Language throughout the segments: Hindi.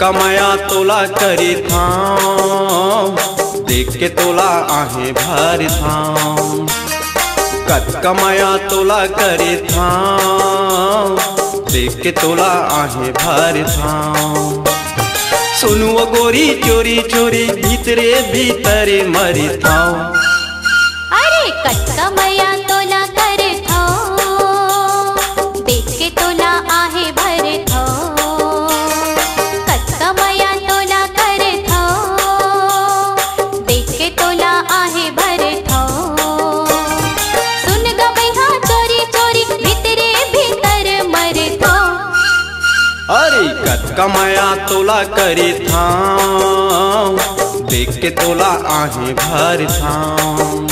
कटका माया तोला करी थाम, देख के तोला आहे भर थाम। कटका माया तोला करी थाम, देख के तोला आहे भर थाम। सुनुओ गोरी चोरी चोरी भीतरे भीतरे मरी थाम। अरे कटका माया तोला कर थाम, देख के तोला आहे भर थाम। कटका माया तोला कर थाम, देख के तोला आहे भर थाम। सुन ग भैया चोरी चोरी भीतरे भीतर मर थाम। अरे कटका माया तोला करी थाम, देख के तोला आहे भर थाम।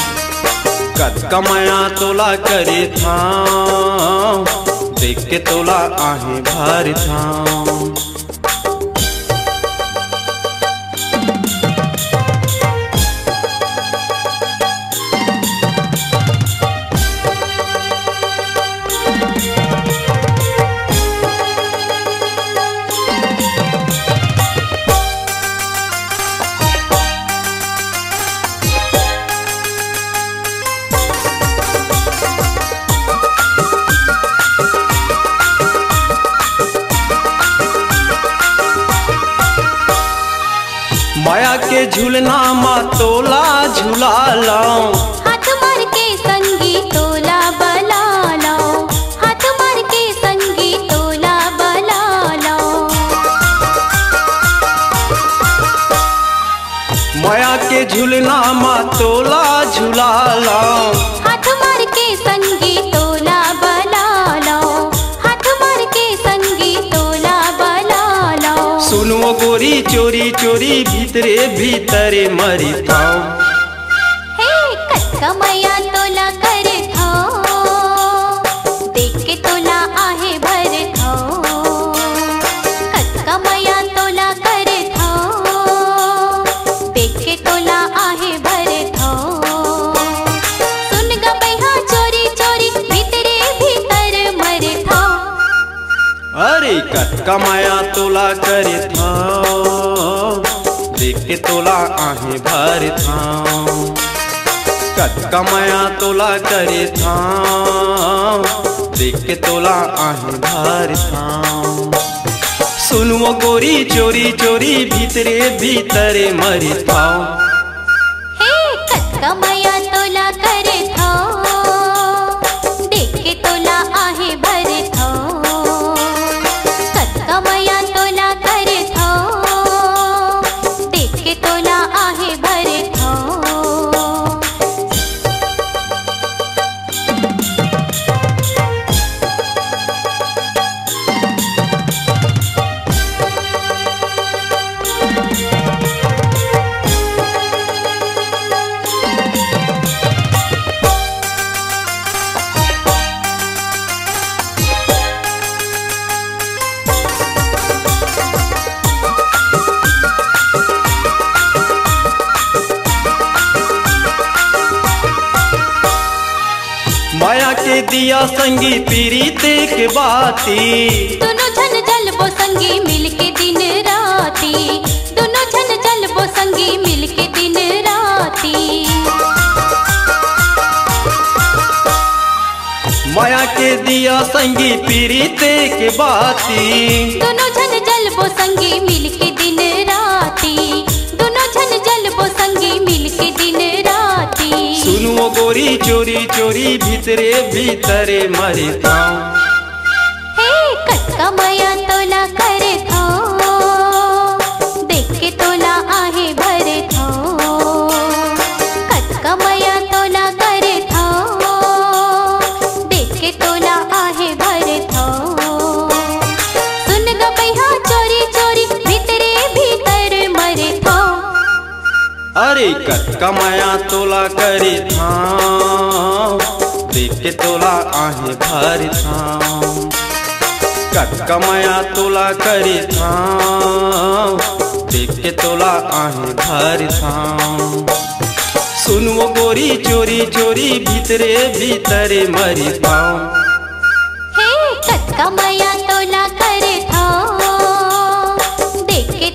कटका माया तोला करी थाम, देख के तोला आहे भर थाम। माया के झूलना मा तोला झूला लाऊं। हाथ मार के संगी तोला बला लाओ। हाथ मार के संगी तोला बला लाओ। माया के झूलना मा तोला झूला लाऊं। हाथ मार के संगी तोला बला लाओ। हाथ मार के संगी तोला बला लाओ। सुनो गोरी चोरी चोरी भीतरे भीतरे मरी थाम। हे कटका माया तोला कर थाम, देख के तोला आहे भर थाम। कटका माया तोला कर थाम, देख के तोला आहे भर थाम। सुन ग भैया चोरी चोरी भीतरे भीतर मर थाम। अरे कटका माया तोला करे थाम, देख के तोला आहे भर थाम। कटका माया तोला करे थाम, देख के तोला आहे भर थाम। सुनुओ गोरी चोरी चोरी भीतरे भीतरे मरी थाम। हे कटका माया तोला कर थाम, देख के तोला आहे भर थाम। कटका माया तोला कर थाम, देख के तोला आहे भर थाम। माया के दिया संगी पीरीते के बाती। दोनों झन जलबो संगी मिलके दिन राती। दोनों झन जलबो संगी मिलके दिन राती। माया के दिया संगी पीरीते के बाती। दोनों झन जलबो संगी मिलके दिन राती। दोनों झन जलबो संगी मिलके दिन राती। सुनुओ गोरी चोरी चोरी भीतरे भीतरे मरी थाम। हे कटका माया तोला कर थाम, देख के तोला आहे भर थाम। कटका माया तोला कर थाम, देख के तोला आहे भर थाम। सुन ग भैया चोरी चोरी भीतरे भीतर मर थाम। अरे कटका माया तोला करे थाम, देख के तोला आहे भर थाम। कटका माया तोला करे थाम, देख के तोला आहे भर थाम। सुनुओ गोरी चोरी चोरी भीतरे भीतरे मरी थाम। हे कटका माया तोला कर थाम, देख के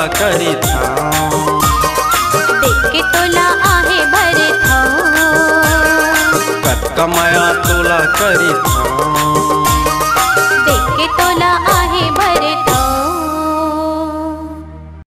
तोला करी थाम। देख के तोला आहे भर कत कमाया तोला करी थाम। देख के तोला